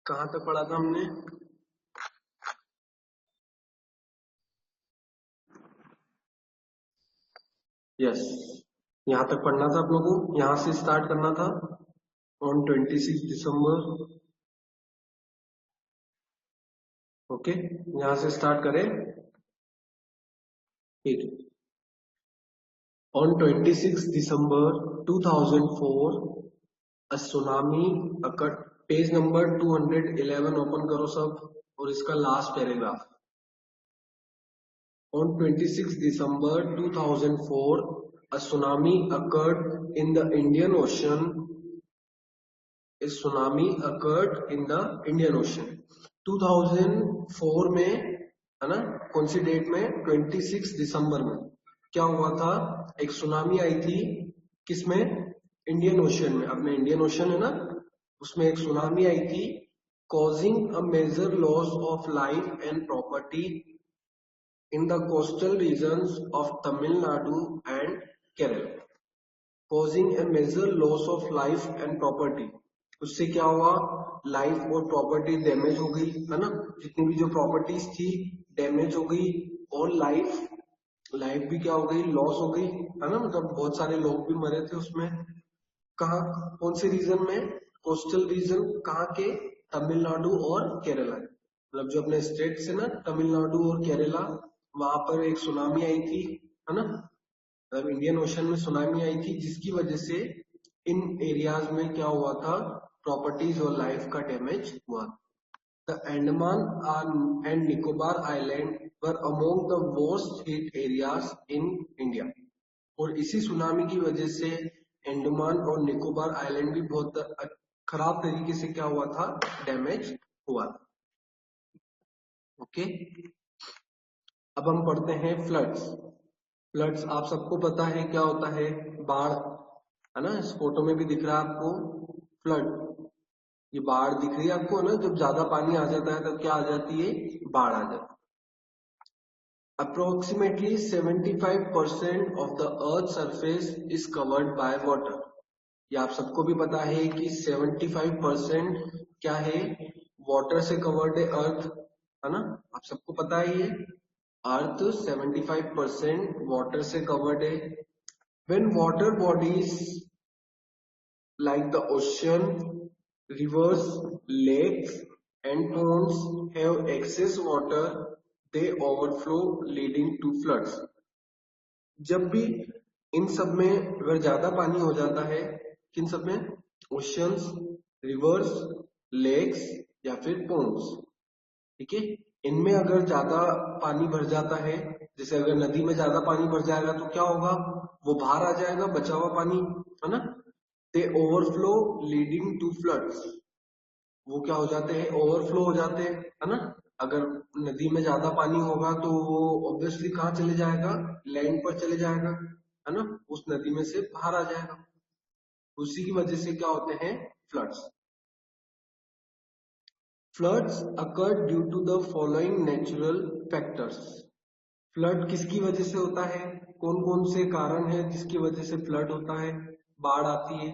कहाँ तक पढ़ा था हमने? यस, यहाँ तक पढ़ना था आप लोगों को, यहाँ से स्टार्ट करना था ऑन 26 दिसंबर। ओके, यहाँ से स्टार्ट करें। ठीक है। On 26 December 2004, a tsunami occurred. Page number 211 open करो सब और इसका last paragraph. On 26 December 2004, a tsunami occurred in the Indian Ocean. A tsunami occurred in the Indian Ocean. 2004 में, है ना, कौन सी डेट में? 26 दिसंबर में क्या हुआ था? एक सुनामी आई थी। किसमें? इंडियन ओशन में। अपने इंडियन ओशन है ना, उसमें एक सुनामी आई थी, causing a major loss of life and property in the coastal regions of Tamil Nadu and Kerala. Causing a major loss of life and property. उससे क्या हुआ? लाइफ और प्रॉपर्टी डैमेज हो गई, है ना। जितनी भी जो प्रॉपर्टीज थी डैमेज हो गई, और लाइफ भी क्या हो गई? लॉस हो गई, है ना। मतलब बहुत सारे लोग भी मरे थे उसमें। कहाँ? कौन से रीजन में? Coastal region. कहाँ के? तमिलनाडु और केरला। मतलब जो अपने स्टेट से ना, तमिलनाडु और केरला, वहां पर एक सुनामी आई थी, है ना। मतलब इंडियन ओशन में सुनामी आई थी, जिसकी वजह से इन एरियाज में क्या हुआ था? प्रॉपर्टीज और लाइफ का डैमेज हुआ। The Andaman and Nicobar island were among the worst hit areas in India. और इसी सुनामी की वजह से अंडमान और निकोबार आइलैंड भी बहुत खराब तरीके से क्या हुआ था? डैमेज हुआ था। ओके, अब हम पढ़ते हैं फ्लड्स। फ्लड्स आप सबको पता है क्या होता है? बाढ़, है ना। इस फोटो में भी दिख रहा है आपको फ्लड। ये बाढ़ दिख रही है आपको, है ना। जब ज्यादा पानी आ जाता है तब क्या आ जाती है? बाढ़ आ जाती है। Approximately 75% of the Earth's surface is covered by water. ये आप सबको भी पता है कि 75% क्या है? वाटर से कवर्ड है अर्थ, है ना। आप सबको पता है ये अर्थ 75% वाटर से कवर्ड है। When water bodies like the ocean, rivers, lakes and ponds have excess water, they overflow leading to floods. जब भी इन सब में अगर ज्यादा पानी हो जाता है, किन सब में? ओशंस, रिवर्स, लेक्स या फिर पोन्स, ठीक है। इनमें अगर ज्यादा पानी भर जाता है, जैसे अगर नदी में ज्यादा पानी भर जाएगा तो क्या होगा? वो बाहर आ जाएगा, बचा हुआ पानी, है ना। दे ओवरफ्लो लीडिंग टू फ्लड्स। वो क्या हो जाते हैं? ओवरफ्लो हो जाते हैं, है ना। अगर नदी में ज्यादा पानी होगा तो वो ऑब्वियसली कहाँ चले जाएगा? लैंड पर चले जाएगा, है ना। उस नदी में से बाहर आ जाएगा। उसी की वजह से क्या होते हैं? Floods. Floods occur due to the following natural factors. Flood किसकी वजह से होता है? कौन कौन से कारण है जिसकी वजह से फ्लड होता है, बाढ़ आती है?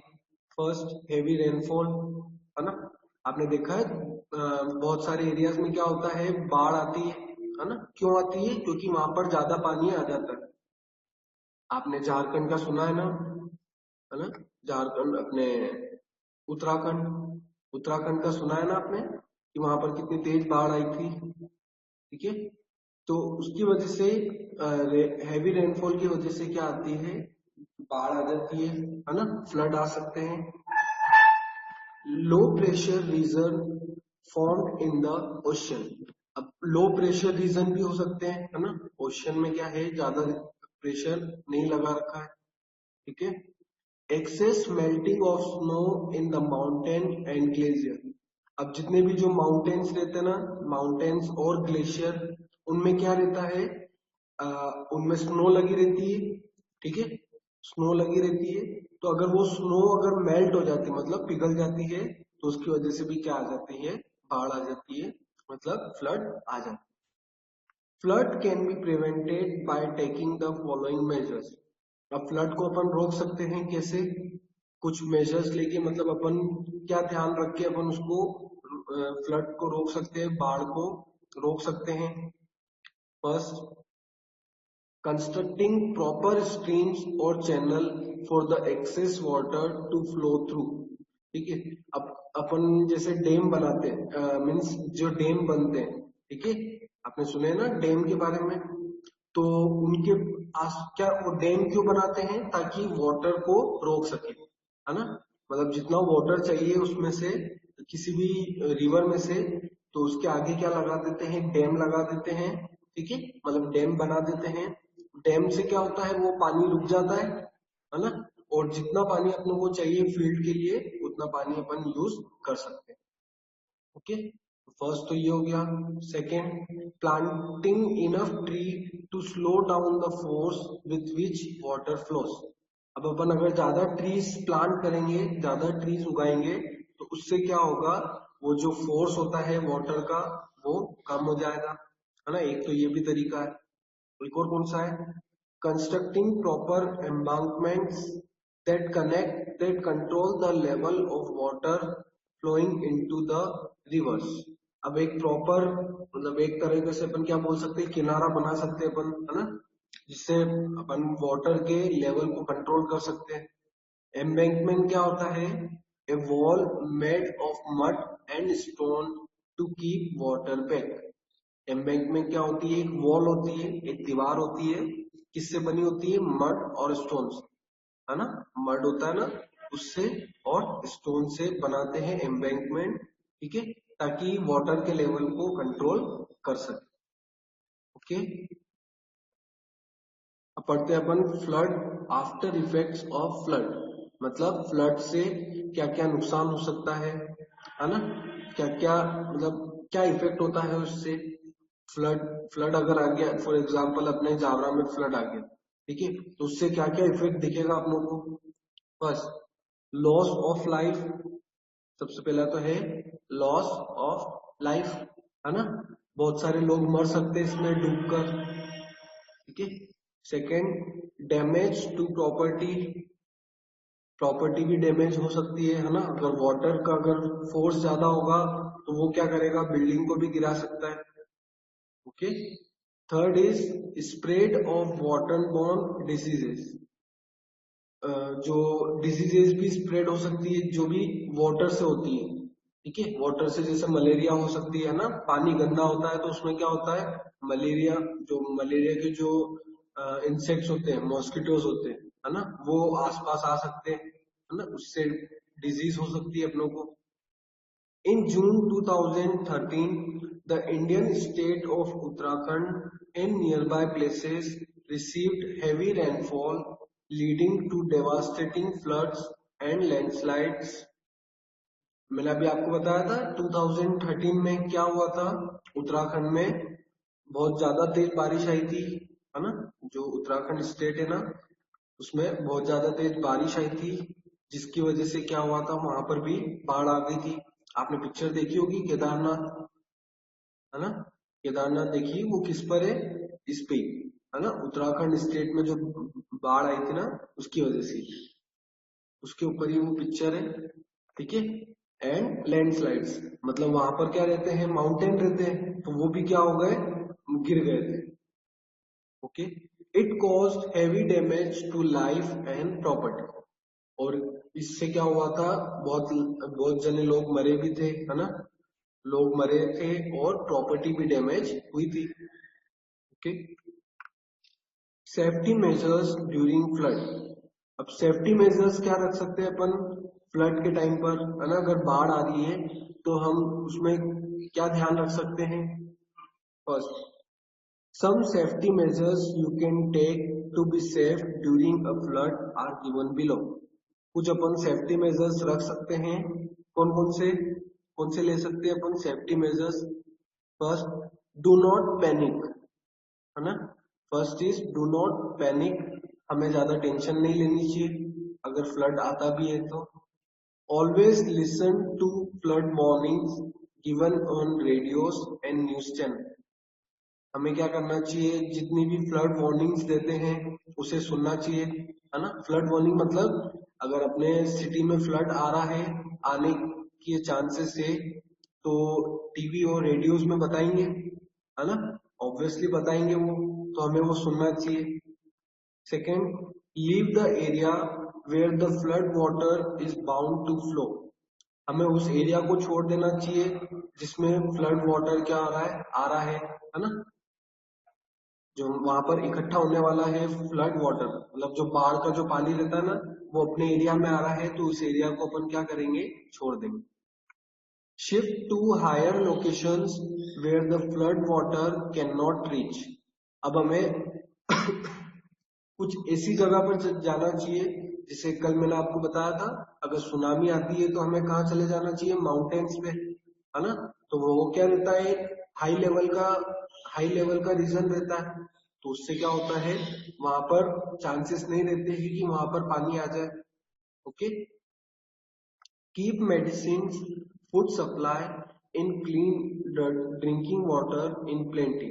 फर्स्ट, हेवी रेनफॉल, है ना। आपने देखा है बहुत सारे एरियाज में क्या होता है? बाढ़ आती है ना। क्यों आती है? क्योंकि वहां पर ज्यादा पानी आ जाता है। आपने झारखंड का सुना है ना, है ना। झारखंड, अपने उत्तराखंड, उत्तराखंड का सुना है ना आपने, कि वहां पर कितनी तेज बाढ़ आई थी, ठीक है। तो उसकी वजह से हैवी रेनफॉल की वजह से क्या आती है? बाढ़ आ जाती है ना। फ्लड आ सकते हैं। Low pressure region formed in the ocean. अब लो प्रेशर रीजन भी हो सकते हैं, है ना। ओशन में क्या है? ज्यादा प्रेशर नहीं लगा रखा है, ठीक है। Excess melting of snow in the mountain and glacier. अब जितने भी जो माउंटेन्स रहते हैं ना, माउंटेन्स और ग्लेशियर, उनमें क्या रहता है? उनमें स्नो लगी रहती है, ठीक है। स्नो लगी रहती है, तो अगर वो स्नो अगर मेल्ट हो जाती है, मतलब पिघल जाती है, तो उसकी वजह से भी क्या आ जाती है? बाढ़ आ जाती है, मतलब फ्लड आ जाती है। Flood can be prevented by taking the following measures. अब फ्लड को अपन रोक सकते हैं कैसे? कुछ मेजर्स लेके, मतलब अपन क्या ध्यान रख के अपन उसको फ्लड को रोक सकते हैं, बाढ़ को रोक सकते हैं? फर्स्ट, कंस्ट्रक्टिंग प्रॉपर स्ट्रीम्स और channel for the excess water to flow through. ठीक है, अब अपन जैसे डैम बनाते हैं, मीन्स जो डैम बनते हैं, ठीक है, आपने सुने हैं ना डैम के बारे में, तो उनके आस क्या वो डैम क्यों बनाते हैं? ताकि वाटर को रोक सके, है ना, मतलब जितना वाटर चाहिए उसमें से, किसी भी रिवर में से, तो उसके आगे क्या लगा देते हैं? डैम लगा देते हैं। ठीक है, मतलब डैम बना देते हैं। डैम से क्या होता है? वो पानी रुक जाता है ना, और जितना पानी अपने को चाहिए फील्ड के लिए उतना पानी अपन यूज कर सकते हैं। ओके, फर्स्ट तो ये हो गया। Second, planting enough tree to slow down the force with which water flows. अब अपन अगर ज्यादा ट्रीज प्लांट करेंगे, ज्यादा ट्रीज उगाएंगे, तो उससे क्या होगा? वो जो फोर्स होता है वाटर का वो कम हो जाएगा, है ना। एक तो ये भी तरीका है। एक और कौन सा है? Constructing proper embankments that control the level of water flowing into the rivers। अब एक प्रॉपर, मतलब एक तरीके से अपन क्या बोल सकते हैं? किनारा बना सकते हैं अपन, है ना, जिससे अपन वाटर के लेवल को कंट्रोल कर सकते हैं। एम्बैंकमेंट क्या होता है? A wall made of mud and stone to keep water back. Embankment क्या होती है? एक वॉल होती है, एक दीवार होती है, किससे बनी होती है? मड और स्टोन से, है ना, मड होता है ना उससे, और स्टोन से बनाते हैं एम्बैंकमेंट। ठीक है, ताकि वाटर के लेवल को कंट्रोल कर सके। ओके, अब पढ़ते हैं अपन flood after effects of flood. मतलब फ्लड से क्या क्या नुकसान हो सकता है ना, क्या क्या, मतलब क्या इफेक्ट होता है उससे। फ्लड फ्लड अगर आ गया, फॉर एग्जांपल अपने जावरा में फ्लड आ गया, ठीक है, तो उससे क्या क्या इफेक्ट दिखेगा आप लोगों को? First, loss of life. सबसे पहला तो है लॉस ऑफ लाइफ, है ना, बहुत सारे लोग मर सकते हैं इसमें डूबकर। ठीक है, second, damage to property. Property भी डैमेज हो सकती है ना, अगर वाटर का अगर फोर्स ज्यादा होगा तो वो क्या करेगा? बिल्डिंग को भी गिरा सकता है। Okay, third is spread of water borne diseases. जो डिजीजेस भी स्प्रेड हो सकती है जो भी वाटर से होती है। ठीक है, वाटर से जैसे मलेरिया हो सकती है ना, पानी गंदा होता है तो उसमें क्या होता है? मलेरिया, जो मलेरिया के जो इंसेक्ट्स होते हैं, मॉस्किटोज होते हैं, है ना, वो आसपास आ सकते हैं, है ना, उससे डिजीज हो सकती है अपनों को। In June 2013, the Indian state of Uttarakhand and nearby places received heavy rainfall, leading to devastating floods and landslides। मैंने अभी आपको बताया था 2013 में क्या हुआ था, उत्तराखंड में बहुत ज्यादा तेज बारिश आई थी, है ना, जो उत्तराखंड स्टेट है ना, उसमें बहुत ज्यादा तेज बारिश आई थी, जिसकी वजह से क्या हुआ था? वहां पर भी बाढ़ आ गई थी। आपने पिक्चर देखी होगी केदारनाथ, है ना, केदारनाथ देखिए वो किस पर है? इस पे, है ना, उत्तराखंड स्टेट में जो बाढ़ आई थी ना, उसकी वजह से, उसके ऊपर ही वो पिक्चर है। ठीक है, एंड लैंडस्लाइड्स, मतलब वहां पर क्या रहते हैं? माउंटेन रहते हैं, तो वो भी क्या हो गए? गिर गए थे। Okay, it caused heavy damage to life and property. और इससे क्या हुआ था? बहुत बहुत जने लोग मरे भी थे, है ना, लोग मरे थे और प्रॉपर्टी भी डैमेज हुई थी। Okay, safety measures during flood. अब सेफ्टी मेजर्स क्या रख सकते हैं अपन फ्लड के टाइम पर, है ना, अगर बाढ़ आ रही है तो हम उसमें क्या ध्यान रख सकते हैं? First, some safety measures you can take to be safe during a flood are given below। कुछ अपन सेफ्टी मेजर्स रख सकते हैं। कौन से ले सकते हैं अपन safety measures? First, do not panic, है ना, first is do not panic. हमें ज्यादा टेंशन नहीं लेनी चाहिए अगर फ्लड आता भी है तो। Always listen to flood warnings given on radios and news channel. हमें क्या करना चाहिए? जितनी भी फ्लड वार्निंग्स देते हैं उसे सुनना चाहिए, है ना। फ्लड वार्निंग मतलब अगर अपने सिटी में फ्लड आ रहा है, आने के चांसेस है, तो टीवी और रेडियोज में बताएंगे, है ना, ऑब्वियसली बताएंगे वो, तो हमें वो सुनना चाहिए। Second, leave the area where the flood water is bound to flow. हमें उस एरिया को छोड़ देना चाहिए जिसमें फ्लड वाटर क्या आ रहा है ना, जो वहां पर इकट्ठा होने वाला है फ्लड वाटर, मतलब जो बाढ़ का जो पानी रहता है ना, वो अपने एरिया में आ रहा है, तो उस एरिया को अपन क्या करेंगे, छोड़ देंगे। Shift to higher locations where the flood water can not reach. अब हमें कुछ ऐसी जगह पर जाना चाहिए, जिसे कल मैंने आपको बताया था, अगर सुनामी आती है तो हमें कहाँ चले जाना चाहिए, माउंटेन्स पे, है ना। तो वो क्या रहता है, हाई लेवल का रीजन रहता है, तो उससे क्या होता है, वहां पर चांसेस नहीं रहते हैं कि वहां पर पानी आ जाए। Okay, keep medicine food supply in clean drinking water in plenty.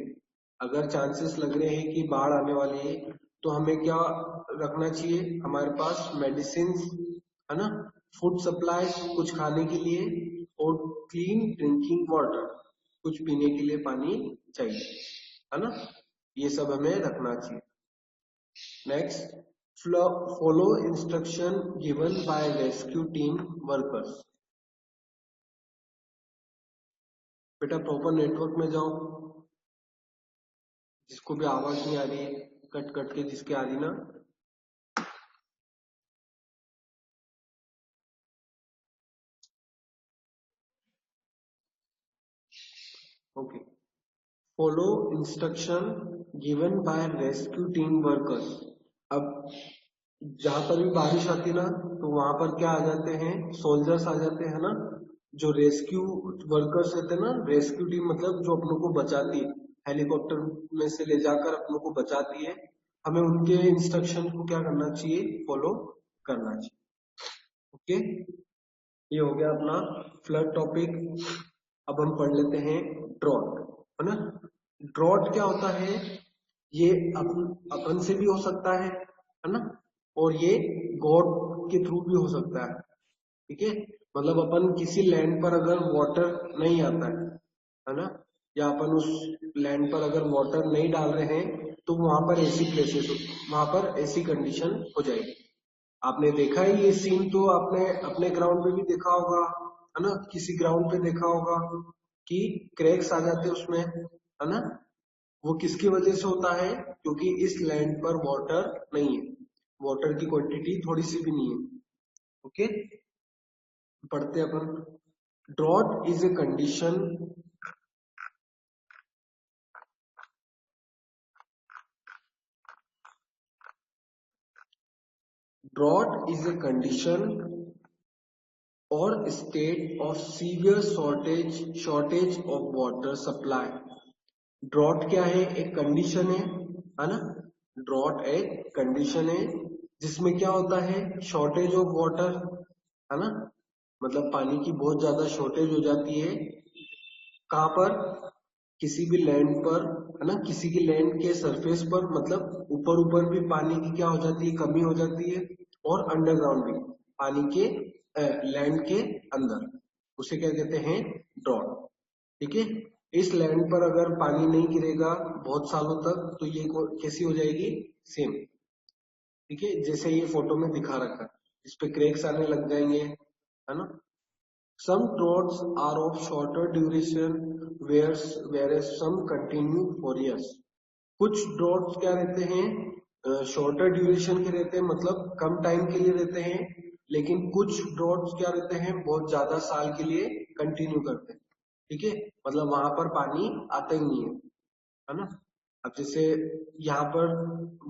अगर चांसेस लग रहे हैं कि बाढ़ आने वाली है, तो हमें क्या रखना चाहिए हमारे पास, मेडिसिन, है ना, फूड सप्लाई कुछ खाने के लिए, और क्लीन ड्रिंकिंग वाटर कुछ पीने के लिए पानी चाहिए, है ना, ये सब हमें रखना चाहिए। Next, follow instruction given by rescue team workers। बेटा प्रॉपर नेटवर्क में जाओ, जिसको भी आवाज नहीं आ रही है, कट कट के जिसके आ रही ना, okay. Follow instruction given by rescue team workers. अब जहां पर भी बारिश आती है ना, तो वहां पर क्या आ जाते हैं, सोल्जर्स आ जाते हैं ना, जो रेस्क्यू वर्कर्स रहते हैं ना, रेस्क्यू टीम मतलब जो अपनों को बचाती है, हेलीकॉप्टर में से ले जाकर अपनों को बचाती है, हमें उनके इंस्ट्रक्शन को क्या करना चाहिए, फॉलो करना चाहिए। ओके, ये हो गया अपना फ्लड टॉपिक। अब हम पढ़ लेते हैं ड्रॉट, है ना। ड्रॉट क्या होता है, ये अपन से भी हो सकता है ना, और ये गॉड के थ्रू भी हो सकता है, ठीक है। मतलब अपन किसी लैंड पर अगर वाटर नहीं आता है ना, या अपन उस लैंड पर अगर वाटर नहीं डाल रहे हैं, तो वहां पर ऐसी प्लेसेस, वहां पर ऐसी कंडीशन हो जाएगी। आपने देखा है ये सीन, तो आपने अपने ग्राउंड पे भी देखा होगा, है ना, किसी ग्राउंड पे देखा होगा कि क्रैक्स आ जाते हैं उसमें, है ना। वो किसकी वजह से होता है, क्योंकि इस लैंड पर वाटर नहीं है, वाटर की क्वांटिटी थोड़ी सी भी नहीं है। ओके, पढ़ते हैं अपन। Drought is a condition, drought is a condition और state of severe shortage of water supply. Drought क्या है, एक कंडीशन है ना। ड्रॉट एक कंडीशन है जिसमें क्या होता है, शॉर्टेज ऑफ वाटर, है ना, मतलब पानी की बहुत ज्यादा शॉर्टेज हो जाती है। कहाँ पर, किसी भी लैंड पर, है ना, किसी की लैंड के सरफेस पर, मतलब ऊपर ऊपर भी पानी की क्या हो जाती है, कमी हो जाती है, और अंडरग्राउंड भी पानी के, लैंड के अंदर, उसे क्या कहते हैं, ड्रॉट। ठीक है, इस लैंड पर अगर पानी नहीं गिरेगा बहुत सालों तक, तो ये कैसी हो जाएगी, सेम। ठीक है, जैसे ये फोटो में दिखा रखा है, इस पे क्रैक्स आने लग जाएंगे, है ना। Some droughts are of shorter duration, whereas some continue for years। कुछ ड्रॉट्स क्या रहते हैं, शॉर्टर ड्यूरेशन के रहते हैं, मतलब कम टाइम के लिए रहते हैं, लेकिन कुछ ड्रॉट्स क्या रहते हैं, बहुत ज्यादा साल के लिए कंटिन्यू करते हैं। ठीक है, मतलब वहां पर पानी आता ही नहीं है ना। अब जैसे यहाँ पर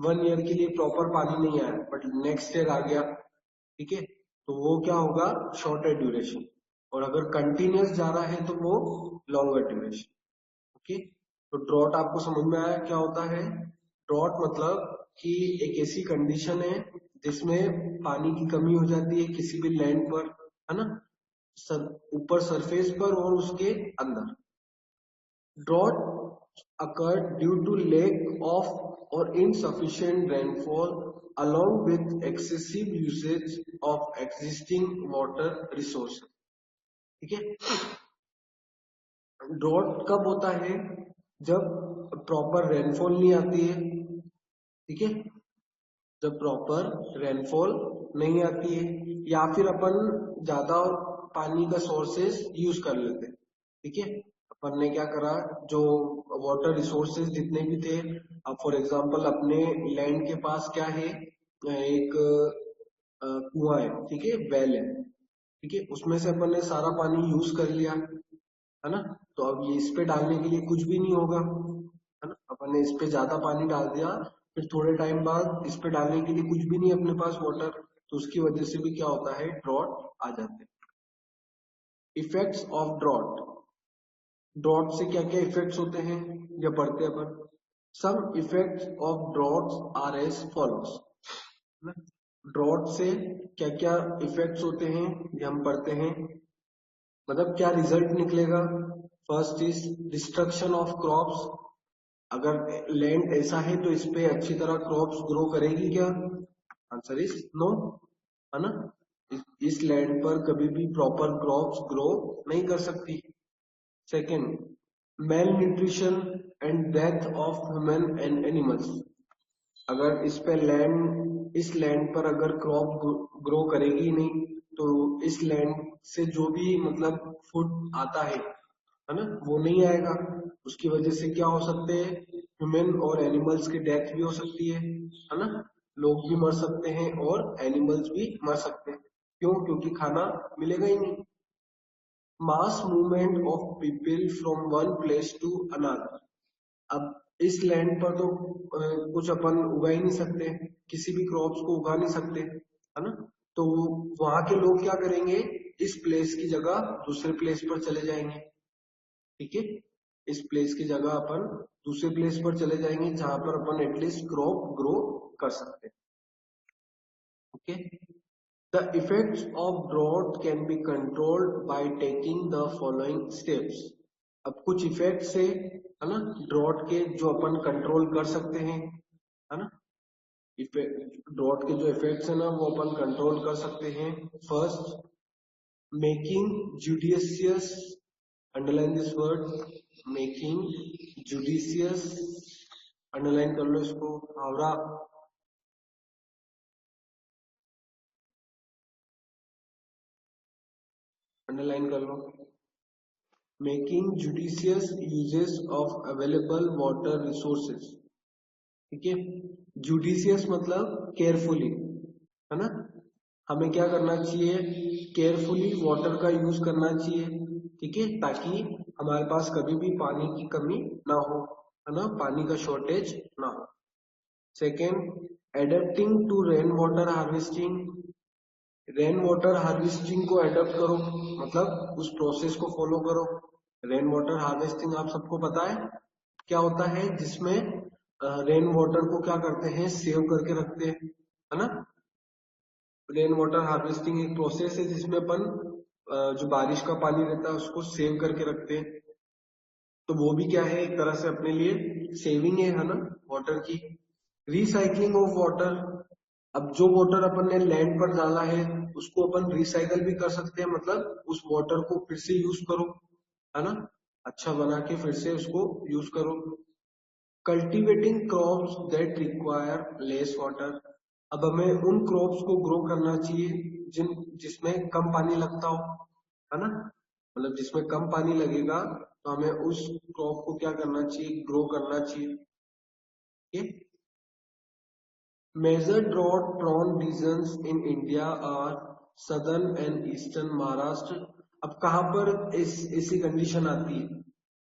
1 ईयर के लिए प्रॉपर पानी नहीं आया, बट नेक्स्ट ईयर आ गया, ठीक है, तो वो क्या होगा, शॉर्टर ड्यूरेशन। और अगर कंटिन्यूस जा रहा है तो वो लॉन्गर ड्यूरेशन। ओके, तो ड्रॉट आपको समझ में आया क्या होता है। ड्रॉट मतलब कि एक ऐसी कंडीशन है जिसमें पानी की कमी हो जाती है किसी भी लैंड पर, है ना, ऊपर सरफेस पर और उसके अंदर। Drought occurred due to lack of or insufficient rainfall along with excessive usage of existing water resources। ठीक है, ड्रॉट कब होता है? जब प्रॉपर रेनफॉल नहीं आती है, ठीक है, जब प्रॉपर रेनफॉल नहीं आती है या फिर अपन ज्यादा पानी का सोर्सेस यूज कर लेते हैं, ठीक है। अपन ने क्या करा, जो वाटर रिसोर्सेज जितने भी थे, अब फॉर एग्जांपल अपने लैंड के पास क्या है, एक कुआं है, ठीक है, वेल है, ठीक है, उसमें से अपन ने सारा पानी यूज कर लिया, है ना। तो अब ये इस पे डालने के लिए कुछ भी नहीं होगा, है ना। अपन ने इस पे ज्यादा पानी डाल दिया, फिर थोड़े टाइम बाद इस पे डालने के लिए कुछ भी नहीं अपने पास वाटर, तो उसकी वजह से भी क्या होता है, ड्रॉट आ जाते हैं। इफेक्ट्स ऑफ ड्रॉट, ड्रॉट से क्या क्या इफेक्ट्स होते हैं या पढ़ते हैं अपन। Some effects of droughts are as follows, drought से क्या क्या इफेक्ट्स होते हैं ये हम पढ़ते हैं, मतलब क्या रिजल्ट निकलेगा। First is destruction of crops, अगर लैंड ऐसा है तो इस पे अच्छी तरह क्रॉप्स ग्रो करेगी क्या? आंसर इज नो, है ना। इस लैंड पर कभी भी प्रॉपर क्रॉप्स ग्रो नहीं कर सकती। Second, mail nutrition and death of human and animals, अगर इस लैंड पर अगर क्रॉप ग्रो करेगी नहीं, तो इस लैंड से जो भी मतलब फूड आता है ना, वो नहीं आएगा। उसकी वजह से क्या हो सकते हैं, ह्यूमन और एनिमल्स की डेथ भी हो सकती है ना। लोग भी मर सकते हैं और एनिमल्स भी मर सकते हैं, क्यों? क्योंकि खाना मिलेगा ही नहीं। Mass movement of people from one place to another, अब इस लैंड पर तो कुछ अपन उगा ही नहीं सकते, किसी भी क्रॉप्स को उगा नहीं सकते, है ना। तो वहां के लोग क्या करेंगे, इस प्लेस की जगह दूसरे प्लेस पर चले जाएंगे, ठीक है। इस प्लेस की जगह अपन दूसरे प्लेस पर चले जाएंगे जहां पर अपन एटलीस्ट क्रॉप ग्रो कर सकते हैं, okay. The effects of drought can be controlled by taking the following steps, अब कुछ इफेक्ट्स है ना ड्रॉट के, जो अपन कंट्रोल कर सकते हैं, है ना। ड्रॉट के जो इफेक्ट्स है ना वो अपन कंट्रोल कर सकते हैं। First, making judicious, underline this word, making judicious, underline कर लो इसको, हावड़ा, अंडरलाइन कर लो। Making judicious uses of available water resources, ठीक है। जुडिशियस मतलब केयरफुली, है ना। हमें क्या करना चाहिए, केयरफुली वाटर का यूज करना चाहिए, ठीक है, ताकि हमारे पास कभी भी पानी की कमी ना हो, है ना, पानी का शॉर्टेज ना हो। Second, adapting to rain water harvesting, rain water harvesting को एडप्ट करो, मतलब उस प्रोसेस को फॉलो करो। रेन वाटर हार्वेस्टिंग आप सबको पता है क्या होता है, जिसमें रेन वाटर को क्या करते हैं, सेव करके रखते हैं, है ना। रेन वाटर हार्वेस्टिंग एक प्रोसेस है जिसमें अपन जो बारिश का पानी रहता है उसको सेव करके रखते हैं, तो वो भी क्या है, एक तरह से अपने लिए सेविंग है ना, वाटर की। रिसाइकलिंग ऑफ वाटर, अब जो वाटर अपन ने लैंड पर डाला है उसको अपन रिसाइकल भी कर सकते हैं, मतलब उस वाटर को फिर से यूज करो, है ना, अच्छा बना के फिर से उसको यूज करो। Cultivating crops that require less water, अब हमें उन क्रॉप्स को ग्रो करना चाहिए जिसमें कम पानी लगता हो, है ना, मतलब जिसमें कम पानी लगेगा तो हमें उस क्रॉप को क्या करना चाहिए, ग्रो करना चाहिए, ठीक। Major drought-prone regions in India are southern and eastern Maharashtra. अब कहाँ पर ऐसी कंडीशन आती है,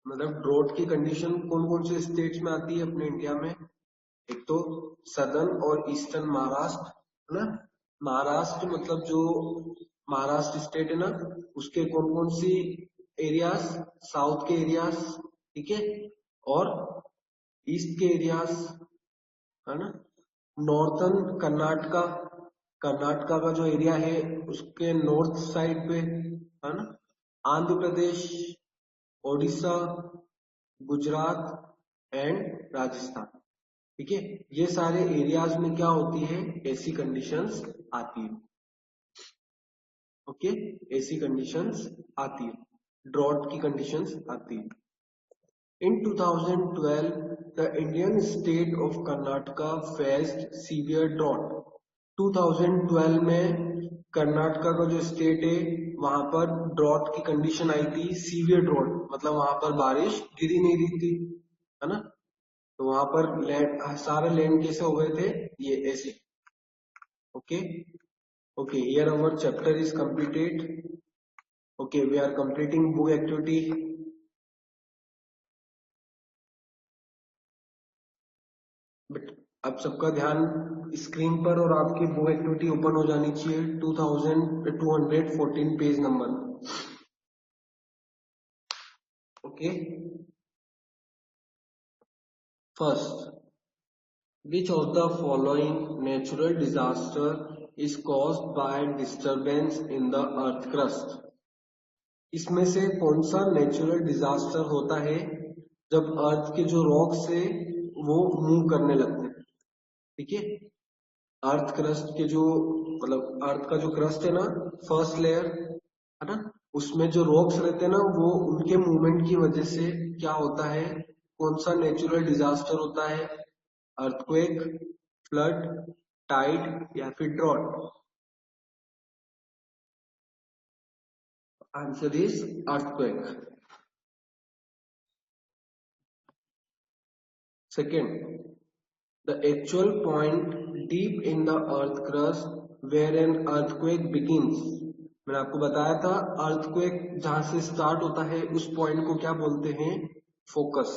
मतलब ड्रॉट की कंडीशन कौन कौन से स्टेट्स में आती है अपने इंडिया में? एक तो सदर्न और ईस्टर्न महाराष्ट्र, है ना। महाराष्ट्र मतलब जो महाराष्ट्र स्टेट है ना, उसके कौन कौन सी एरियाज, साउथ के एरियाज, ठीक है, और ईस्ट के एरियाज, है ना। नॉर्थन कर्नाटका, कर्नाटका का जो एरिया है उसके नॉर्थ साइड पे, है ना। आंध्र प्रदेश, ओडिशा, गुजरात एंड राजस्थान, ठीक है, ये सारे एरियाज में क्या होती है, ऐसी कंडीशंस आती है, ओके, ऐसी कंडीशंस आती है। ड्रॉट की कंडीशंस आती है। In 2012, the Indian state of Karnataka faced severe drought. 2012 में कर्नाटका का जो स्टेट है वहां पर ड्रॉट की कंडीशन आई थी, सीवियर ड्रॉट मतलब वहां पर बारिश गिर ही नहीं रही थी, है ना। तो वहां पर लैंड सारे लैंड कैसे हो गए थे, ये ऐसे। Okay okay, here our chapter is completed. Okay, we are completing book activity. But अब सबका ध्यान स्क्रीन पर और आपकी बुक एक्टिविटी ओपन हो जानी चाहिए 2214 page number. Okay, first, which of the following natural disaster is caused by disturbance in the earth crust? इसमें से कौन सा नेचुरल डिजास्टर होता है जब अर्थ के जो रॉक्स है वो मूव करने लगते हैं? ठीक है, अर्थ क्रस्ट के जो मतलब अर्थ का जो क्रस्ट है ना, फर्स्ट लेयर है ना, उसमें जो रॉक्स रहते हैं ना, वो उनके मूवमेंट की वजह से क्या होता है, कौन सा नेचुरल डिजास्टर होता है? अर्थक्वेक, फ्लड, टाइड या फिर drought? Answer is earthquake. Second, the actual point deep in the earth crust where an earthquake begins. मैंने आपको बताया था अर्थक्वेक जहां से स्टार्ट होता है उस पॉइंट को क्या बोलते हैं? फोकस।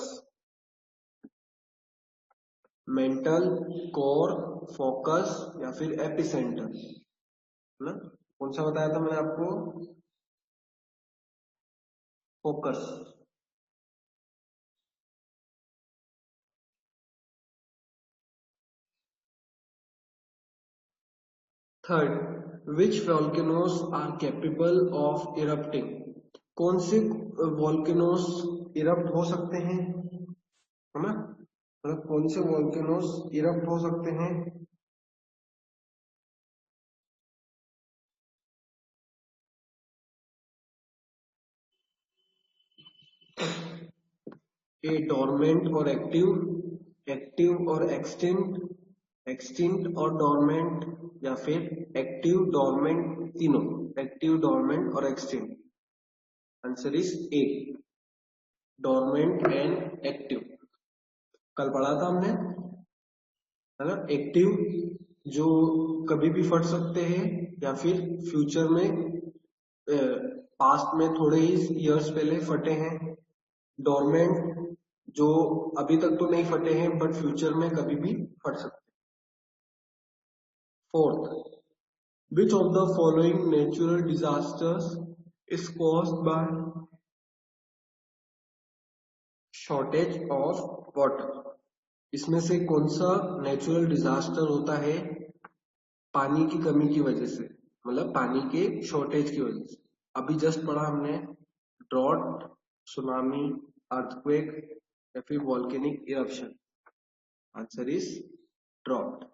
मेंटल, कोर, फोकस या फिर एपिसेंटर, है ना। कौन सा बताया था मैंने आपको? Focus. Third, which volcanoes are capable of erupting? कौन से वॉल्केनोस इरप्ट हो सकते हैं, है ना, मतलब कौन से वॉल्केनोस इरप्ट हो सकते हैं? ए डोरमेंट और एक्टिव, एक्टिव और एक्सटिंक्ट, एक्सटिंक्ट और डोरमेंट या फिर एक्टिव डोरमेंट, तीनों, एक्टिव डोरमेंट और extinct. Answer is A, dormant and active. कल पढ़ा था हमने, है ना। एक्टिव जो कभी भी फट सकते हैं या फिर फ्यूचर में, पास्ट में थोड़े ही इयर्स पहले फटे हैं। डोरमेंट जो अभी तक तो नहीं फटे हैं बट फ्यूचर में कभी भी फट सकते हैं। Fourth, which of the following natural disasters is caused by shortage of water? इसमें से कौन सा नेचुरल डिजास्टर होता है पानी की कमी की वजह से, मतलब पानी के शॉर्टेज की वजह से? अभी जस्ट पढ़ा हमने, ड्रॉट, सुनामी, अर्थक्वेक या फिर volcanic eruption. Answer is drought.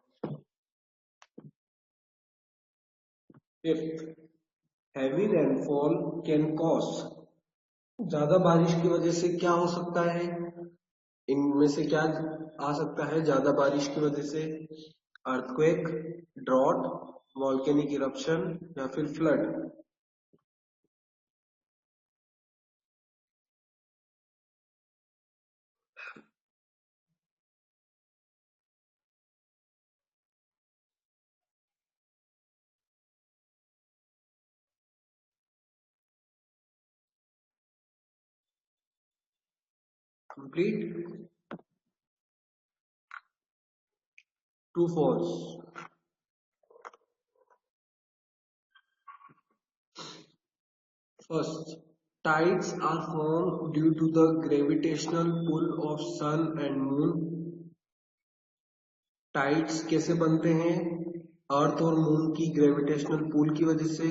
Fifth, heavy rainfall can cause, ज्यादा बारिश की वजह से क्या हो सकता है? इनमें से क्या आ सकता है ज्यादा बारिश की वजह से? अर्थक्वेक, ड्रॉट, वॉल्केनिक इरप्शन या फिर flood? Complete, true false? First, tides are formed due to the gravitational pull of sun and moon. Tides कैसे बनते हैं? अर्थ और मून की ग्रेविटेशनल पुल की वजह से।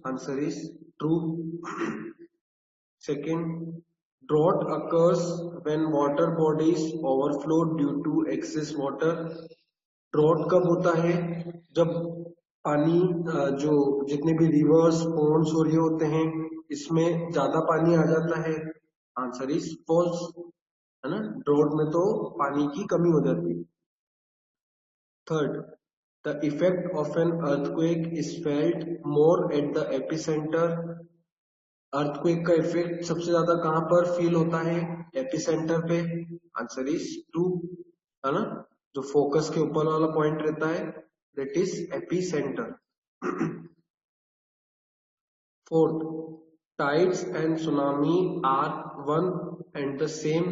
Answer is true. Second, drought occurs when water bodies overflow due to excess water. Drought कब होता है? जब पानी जो जितने भी रिवर्स, पॉन्ड्स और ये होते हैं इसमें ज्यादा पानी आ जाता है, आंसर इज फॉल्स, है ना। ड्रॉट में तो पानी की कमी हो जाती है। Third, the effect of an earthquake is felt more at the epicentre. Earthquake का इफेक्ट सबसे ज्यादा कहां पर फील होता है, एपिसेंटर पे, आंसर इज ट्रू, है ना। जो फोकस के ऊपर वाला पॉइंट रहता है that is epicentre. Fourth, tides and tsunami are one and the same।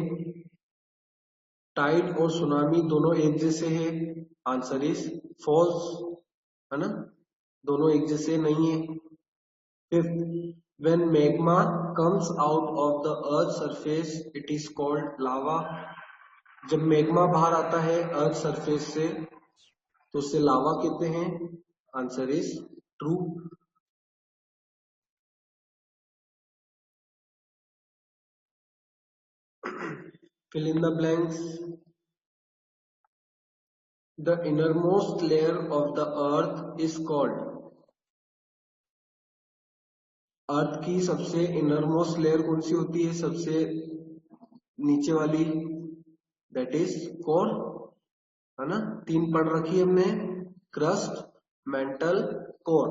Tide और सुनामी दोनों एक जैसे हैं, आंसर इज फॉल्स, है ना, दोनों एक जैसे नहीं है। Fifth, when magma comes out of the earth surface it is called lava। जब मैग्मा बाहर आता है अर्थ सरफेस से तो उसे लावा कहते हैं, answer is true. fill in the blanks। the innermost layer of the earth is called। अर्थ की सबसे इनरमोस्ट लेयर कौन सी होती है, सबसे नीचे वाली, दैट इज कोर, है ना। तीन पढ़ रखी है हमने, crust, mental, core.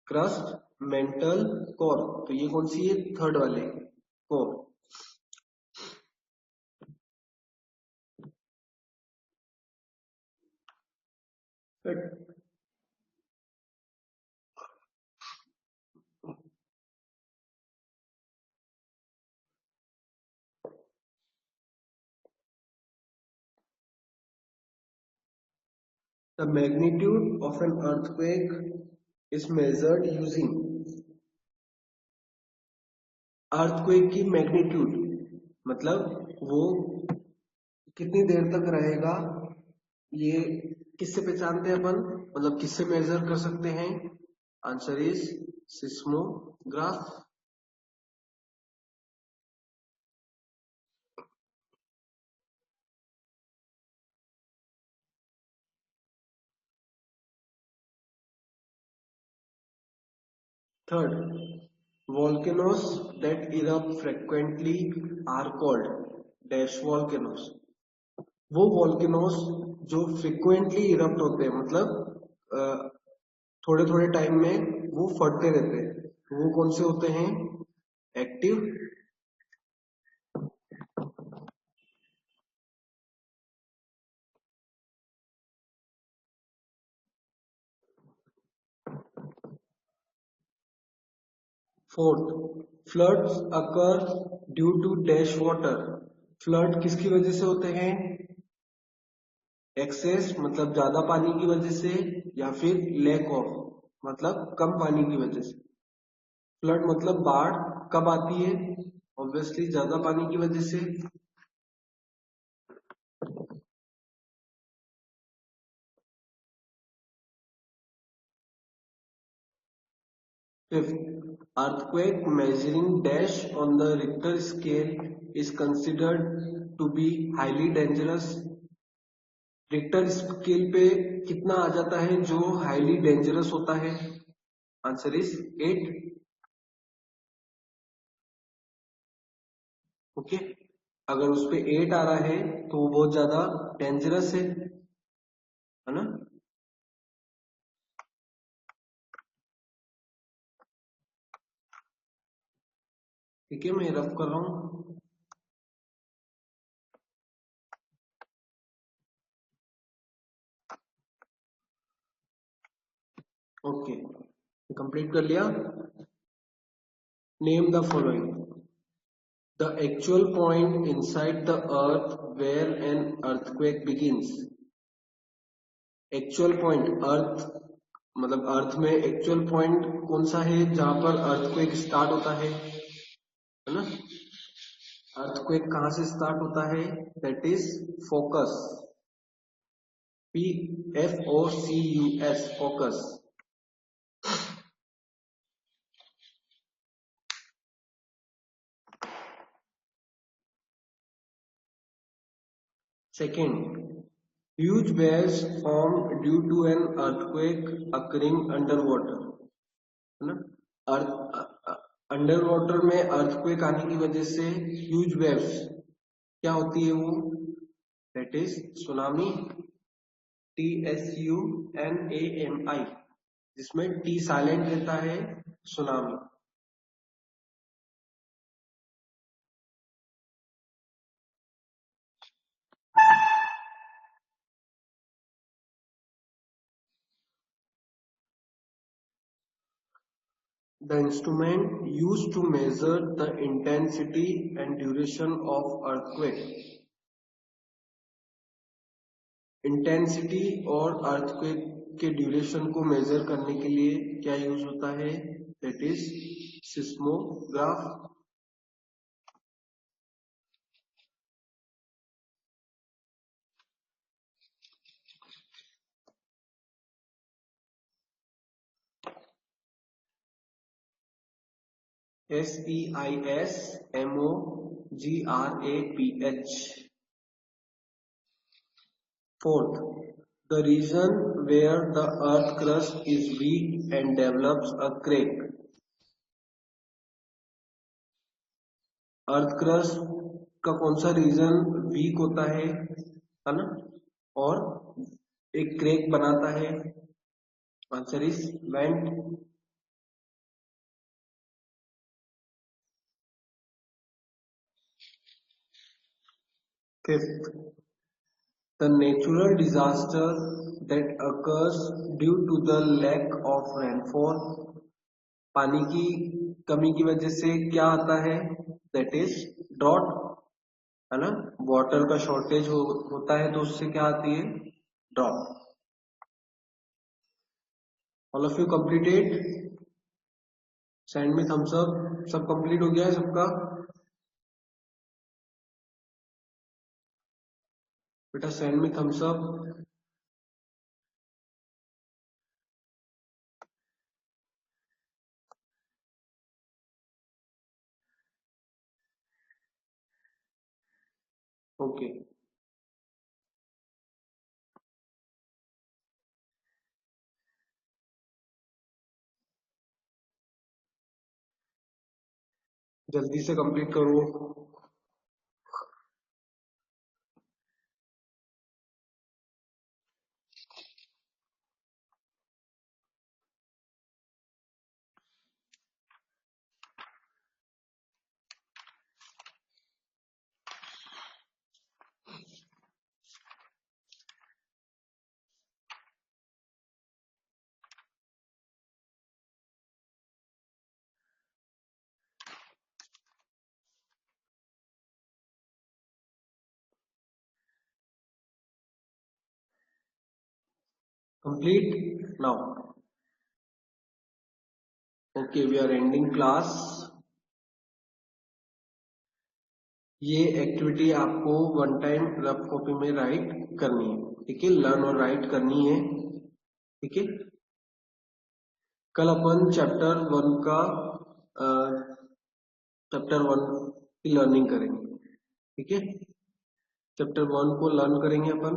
Crust, mental, core, तो ये कौन सी है, थर्ड वाले, core. The magnitude of an earthquake is measured using। Earthquake की मैग्नीट्यूड मतलब वो कितनी देर तक रहेगा, ये किससे पहचानते हैं अपन, मतलब किससे मेजर कर सकते हैं, answer is seismograph. Third, volcanoes that erupt frequently are called dash volcanoes। वो वॉल्केनोस जो फ्रिक्वेंटली इरप्ट होते हैं, मतलब थोड़े थोड़े टाइम में वो फटते रहते हैं, वो कौन से होते हैं, active. Fourth, floods occur due to dash water. Flood किसकी वजह से होते हैं, एक्सेस मतलब ज्यादा पानी की वजह से, या फिर लैक ऑफ मतलब कम पानी की वजह से। फ्लड मतलब बाढ़ कब आती है, ऑब्वियसली ज्यादा पानी की वजह से। Fifth, earthquake measuring dash on the Richter scale is considered to be highly dangerous। Richter scale पे कितना आ जाता है जो हाईली डेंजरस होता है, आंसर इज 8। ओके, अगर उस पे 8 आ रहा है तो वो बहुत ज्यादा डेंजरस है ना। ठीक है, मैं रफ कर रहा हूं। ओके, कंप्लीट कर लिया। Name the following. The actual point inside the earth where an earthquake begins। Actual point earth, मतलब अर्थ में एक्चुअल पॉइंट कौन सा है जहां पर अर्थक्वेक स्टार्ट होता है ना। अर्थक्वेक कहां से स्टार्ट होता है, that is focus, PFOCUS, focus. Second, huge waves formed due to an earthquake occurring underwater, है ना। अर्थ अंडर वाटर में अर्थक्वेक आने की वजह से ह्यूज वेव्स क्या होती है वो, दैट इज सुनामी, TSUNAMI, जिसमें टी साइलेंट रहता है, tsunami. The instrument used to measure the intensity and duration of earthquake. Intensity और अर्थक्वेक के ड्यूरेशन को मेजर करने के लिए क्या यूज होता है, that is seismograph. SEISMOGRAPH। Fourth, the region where the earth crust is weak and develops a crack. Earth crust का कौन सा रीजन वीक होता है ना, और एक क्रेक बनाता है, answer is went. Fifth, the natural disaster that occurs due to the lack of rainfall, पानी की कमी की वजह से क्या आता है, दैट इज ड्रॉट, है ना, वाटर का शॉर्टेज होता है तो उससे क्या आती है, drought. All of you completed, send में थम्स अप, सब कंप्लीट हो गया है सबका, बेटा सेंड में थम्स अप। ओके, जल्दी से कंप्लीट करो। Complete now, okay, we are ending class. ये एक्टिविटी आपको वन टाइम रफ कॉपी में राइट करनी है, ठीक है, लर्न और राइट करनी है, ठीक है। कल अपन चैप्टर वन का चैप्टर वन की लर्निंग करेंगे, ठीक है, चैप्टर वन को लर्न करेंगे अपन।